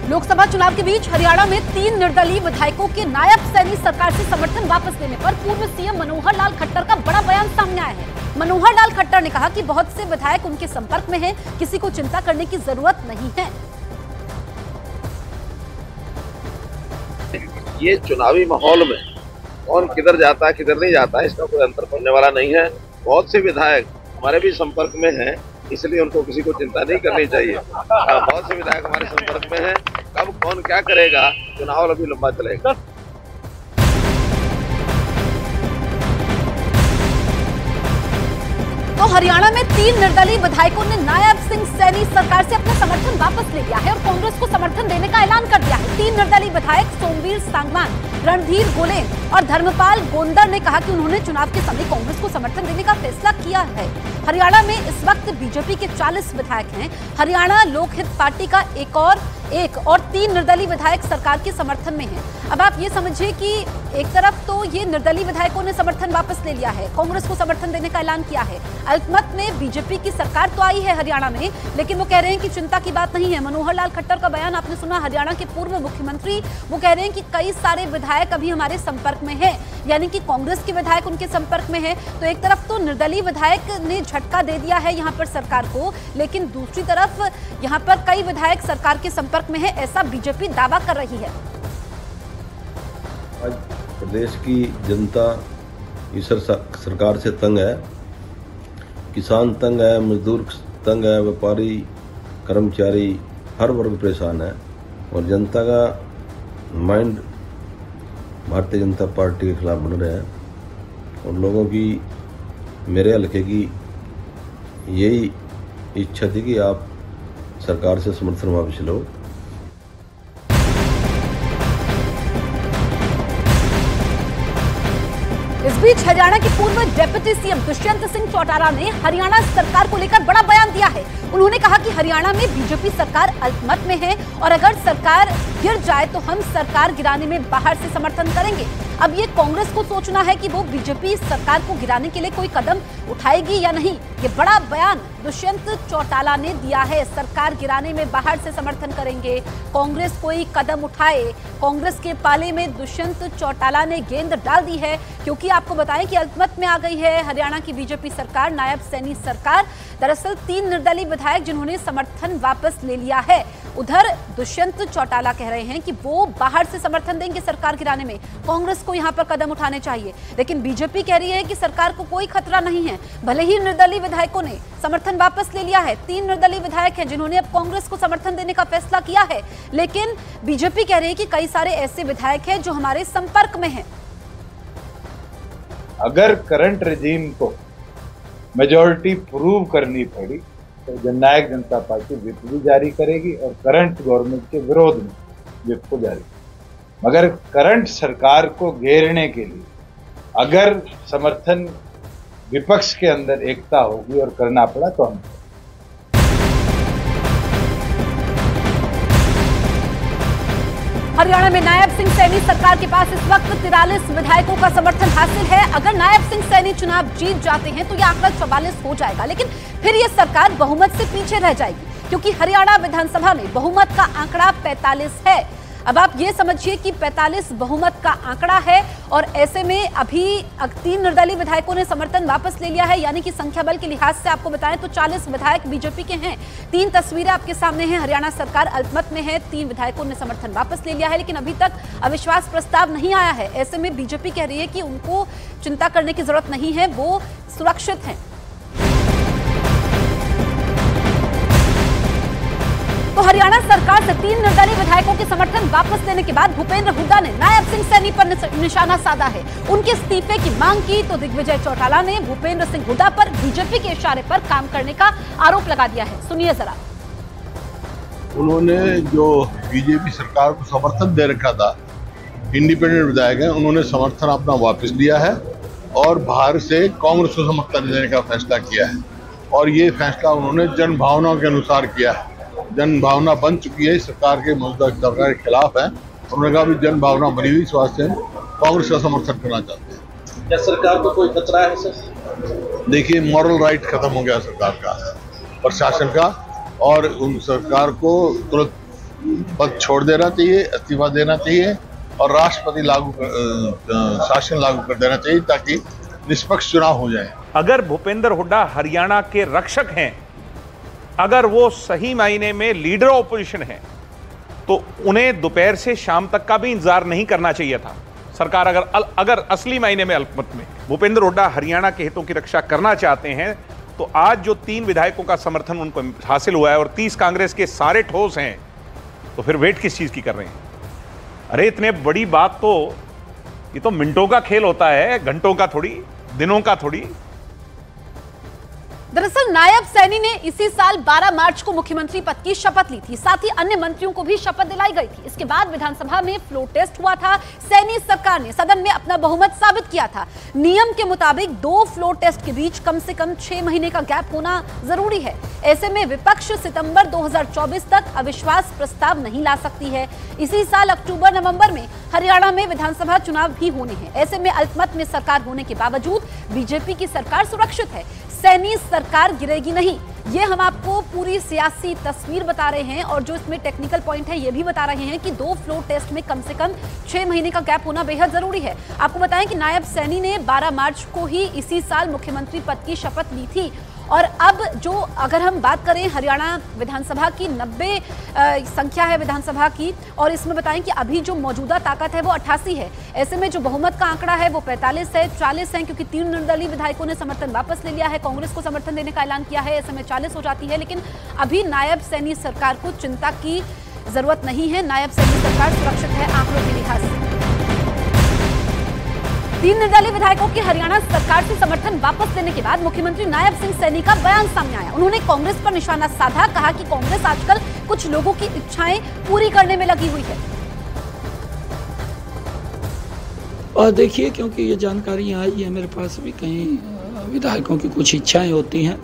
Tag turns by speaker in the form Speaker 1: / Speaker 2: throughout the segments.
Speaker 1: लोकसभा चुनाव के बीच हरियाणा में 3 निर्दलीय विधायकों के नायब सैनी सरकार से समर्थन वापस लेने पर पूर्व सीएम मनोहर लाल खट्टर का बड़ा बयान सामने आया है। मनोहर लाल खट्टर ने कहा कि बहुत से विधायक उनके संपर्क में हैं, किसी को चिंता करने की जरूरत नहीं है।
Speaker 2: ये चुनावी माहौल में कौन किधर जाता है किधर नहीं जाता है इसका कोई अंतर पड़ने वाला नहीं है। बहुत से विधायक हमारे भी संपर्क में हैं, इसलिए उनको किसी को चिंता नहीं करनी चाहिए। बहुत से विधायक हमारे संपर्क में हैं, कब कौन क्या करेगा चुनाव अभी लंबा चलेगा।
Speaker 1: तो हरियाणा में 3 निर्दलीय विधायकों ने नायब सिंह सैनी सरकार से अपना समर्थन वापस ले लिया है और कांग्रेस को समर्थन देने का ऐलान कर दिया है। 3 निर्दलीय विधायक सोमवीर सांगवान, रणधीर गोलेन और धर्मपाल गोंदर ने कहा कि उन्होंने चुनाव के समय कांग्रेस को समर्थन देने का फैसला किया है। हरियाणा में इस वक्त बीजेपी के 40 विधायक हैं। हरियाणा लोकहित पार्टी का एक और 3 निर्दलीय विधायक सरकार के समर्थन में हैं। अब आप ये समझिए कि एक तरफ तो ये निर्दलीय विधायकों ने समर्थन वापस ले लिया है, कांग्रेस को समर्थन देने का ऐलान किया है। अल्पमत में बीजेपी की सरकार तो आई है हरियाणा में, लेकिन वो कह रहे हैं कि चिंता की बात नहीं है। मनोहर लाल खट्टर का बयान आपने सुना, हरियाणा के पूर्व मुख्यमंत्री वो कह रहे हैं कि कई सारे विधायक अभी हमारे संपर्क में हैं, यानी कि कांग्रेस के विधायक उनके संपर्क में है। तो एक तरफ तो निर्दलीय विधायक ने झटका दे दिया है यहाँ पर सरकार को, लेकिन दूसरी तरफ यहाँ पर कई विधायक सरकार के संपर्क में है, ऐसा बीजेपी दावा कर रही है।
Speaker 3: आज प्रदेश की जनता इस सरकार से तंग है, किसान तंग है, मजदूर तंग है, व्यापारी, कर्मचारी, हर वर्ग परेशान है और जनता का माइंड भारतीय जनता पार्टी के खिलाफ बन रहे हैं और लोगों की मेरे हल्के की यही इच्छा थी कि आप सरकार से समर्थन वापस लो।
Speaker 1: इस बीच हरियाणा के पूर्व डिप्टी सीएम दुष्यंत सिंह चौटाला ने हरियाणा सरकार को लेकर बड़ा बयान दिया है। उन्होंने कहा कि हरियाणा में बीजेपी सरकार अल्पमत में है और अगर सरकार गिर जाए तो हम सरकार गिराने में बाहर से समर्थन करेंगे। अब ये कांग्रेस को सोचना है कि वो बीजेपी सरकार को गिराने के लिए कोई कदम उठाएगी या नहीं। ये बड़ा बयान दुष्यंत चौटाला ने दिया है, सरकार गिराने में बाहर से समर्थन करेंगे, कांग्रेस कोई कदम उठाए। कांग्रेस के पाले में दुष्यंत चौटाला ने गेंद डाल दी है, क्योंकि आपको बताएं कि अल्पमत में आ गई है हरियाणा की बीजेपी सरकार, नायब सैनी सरकार। दरअसल 3 निर्दलीय विधायक जिन्होंने समर्थन वापस ले लिया है, उधर दुष्यंत चौटाला कह रहे हैं कि वो बाहर से समर्थन देंगे सरकार गिराने में, कांग्रेस को यहां पर कदम उठाने चाहिए। लेकिन बीजेपी कह रही है कि सरकार को कोई खतरा नहीं है। भले ही निर्दलीय विधायकों ने समर्थन वापस ले लिया है, 3 निर्दलीय विधायक हैं जिन्होंने अब कांग्रेस को समर्थन देने का फैसला किया है, लेकिन बीजेपी कह रही है कि कई सारे ऐसे विधायक हैं जो हमारे संपर्क में हैं।
Speaker 4: अगर करंट रेजिम को मेजॉरिटी प्रूव करनी पड़ी तो जननायक जनता पार्टी विप भी जारी करेगी और करंट गवर्नमेंट के विरोध में विप को जारी करेगी। मगर करंट सरकार को घेरने के लिए अगर समर्थन विपक्ष के अंदर एकता होगी और करना पड़ा तो हम
Speaker 1: हरियाणा में नायब सिंह सैनी सरकार के पास इस वक्त 43 विधायकों का समर्थन हासिल है। अगर नायब सिंह सैनी चुनाव जीत जाते हैं तो यह आंकड़ा 44 हो जाएगा, लेकिन फिर यह सरकार बहुमत से पीछे रह जाएगी, क्योंकि हरियाणा विधानसभा में बहुमत का आंकड़ा 45 है। अब आप ये समझिए कि 45 बहुमत का आंकड़ा है और ऐसे में अभी 3 निर्दलीय विधायकों ने समर्थन वापस ले लिया है, यानी कि संख्या बल के लिहाज से आपको बताएं तो 40 विधायक बीजेपी के हैं। 3 तस्वीरें आपके सामने हैं, हरियाणा सरकार अल्पमत में है, 3 विधायकों ने समर्थन वापस ले लिया है, लेकिन अभी तक अविश्वास प्रस्ताव नहीं आया है। ऐसे में बीजेपी कह रही है कि उनको चिंता करने की जरूरत नहीं है, वो सुरक्षित हैं। तो हरियाणा सरकार से 3 निर्दलीय विधायकों के समर्थन वापस लेने के बाद भूपेंद्र हुड्डा ने नायब सिंह सैनी पर निशाना साधा है। उनके इस्तीफे की मांग की तो दिग्विजय चौटाला ने भूपेंद्र सिंह हुड्डा पर बीजेपी के इशारे पर काम करने का आरोप लगा दिया है। सुनिए जरा।
Speaker 5: उन्होंने जो बीजेपी सरकार को समर्थन दे रखा था, इंडिपेंडेंट विधायक हैं, उन्होंने समर्थन अपना वापस लिया है और बाहर से कांग्रेस को समर्थन देने का फैसला किया है और ये फैसला उन्होंने जन भावना के अनुसार किया है। जन भावना बन चुकी है, सरकार के मौजूदा सरकार के खिलाफ है। उन्होंने कहा भी जन भावना बनी हुई, इस वास्ते कांग्रेस का समर्थन करना चाहते हैं।
Speaker 2: क्या सरकार को कोई खतरा है सर?
Speaker 5: देखिए, मॉरल राइट खत्म हो गया सरकार का, प्रशासन का, और उन सरकार को तुरंत पद छोड़ देना चाहिए, इस्तीफा देना चाहिए और राष्ट्रपति शासन लागू कर देना चाहिए ताकि निष्पक्ष चुनाव हो जाए।
Speaker 6: अगर भूपेंद्र हुड्डा हरियाणा के रक्षक हैं, अगर वो सही मायने में लीडर ऑपोजिशन है, तो उन्हें दोपहर से शाम तक का भी इंतजार नहीं करना चाहिए था। सरकार अगर असली मायने में अल्पमत में भूपेंद्र हुड्डा हरियाणा के हितों की रक्षा करना चाहते हैं, तो आज जो 3 विधायकों का समर्थन उनको हासिल हुआ है और 30 कांग्रेस के सारे ठोस हैं, तो फिर वेट किस चीज की कर रहे हैं? अरे इतने बड़ी बात तो, ये तो मिनटों का खेल होता है, घंटों का थोड़ी, दिनों का थोड़ी।
Speaker 1: दरअसल नायब सैनी ने इसी साल 12 मार्च को मुख्यमंत्री पद की शपथ ली थी। साथ ही अन्य मंत्रियों को भी शपथ दिलाई गई थी। इसके बाद विधानसभा में फ्लोर टेस्ट हुआ था। सैनी सरकार ने सदन में अपना बहुमत साबित किया था। नियम के मुताबिक 2 फ्लोर टेस्ट के बीच कम से कम 6 महीने का गैप होना जरूरी है। ऐसे में विपक्ष सितंबर 2024 तक अविश्वास प्रस्ताव नहीं ला सकती है। इसी साल अक्टूबर नवंबर में हरियाणा में विधानसभा चुनाव भी होने हैं। ऐसे में अल्पमत में सरकार होने के बावजूद बीजेपी की सरकार सुरक्षित है। सैनी सरकार गिरेगी नहीं, ये हम आपको पूरी सियासी तस्वीर बता रहे हैं और जो इसमें टेक्निकल पॉइंट है ये भी बता रहे हैं कि 2 फ्लोर टेस्ट में कम से कम 6 महीने का गैप होना बेहद जरूरी है। आपको बताएं कि नायब सैनी ने 12 मार्च को ही इसी साल मुख्यमंत्री पद की शपथ ली थी और अब जो अगर हम बात करें हरियाणा विधानसभा की 90 संख्या है विधानसभा की, और इसमें बताएं कि अभी जो मौजूदा ताकत है वो 88 है। ऐसे में जो बहुमत का आंकड़ा है वो 45 है, 40 है, क्योंकि 3 निर्दलीय विधायकों ने समर्थन वापस ले लिया है, कांग्रेस को समर्थन देने का ऐलान किया है। ऐसे में 40 हो जाती है। लेकिन अभी नायब सैनी सरकार को चिंता की जरूरत नहीं है। नायब सैनी सरकार सुरक्षित है आंकड़ों के लिहाज से। 3 निर्दलीय विधायकों के हरियाणा सरकार से समर्थन वापस लेने के बाद मुख्यमंत्री नायब सिंह सैनी का बयान सामने आया। उन्होंने कांग्रेस पर निशाना साधा, कहा कि कांग्रेस आजकल कुछ लोगों की इच्छाएं पूरी करने में लगी हुई है।
Speaker 7: और देखिए, क्योंकि ये जानकारियां आई है मेरे पास भी, कई विधायकों की कुछ इच्छाएं होती हैं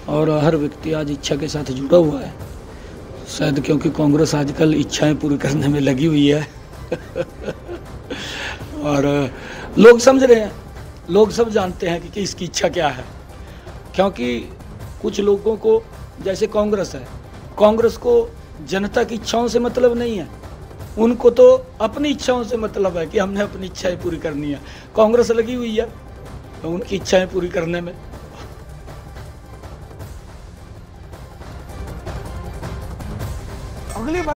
Speaker 7: और हर व्यक्ति आज इच्छा के साथ जुड़ा हुआ है। शायद क्योंकि कांग्रेस आजकल इच्छाएं पूरी करने में लगी हुई है और लोग समझ रहे हैं, लोग सब जानते हैं कि किसकी इच्छा क्या है। क्योंकि कुछ लोगों को, जैसे कांग्रेस है, कांग्रेस को जनता की इच्छाओं से मतलब नहीं है, उनको तो अपनी इच्छाओं से मतलब है कि हमने अपनी इच्छाएं पूरी करनी है। कांग्रेस लगी हुई है तो उनकी इच्छाएं पूरी करने में।
Speaker 6: अगली बात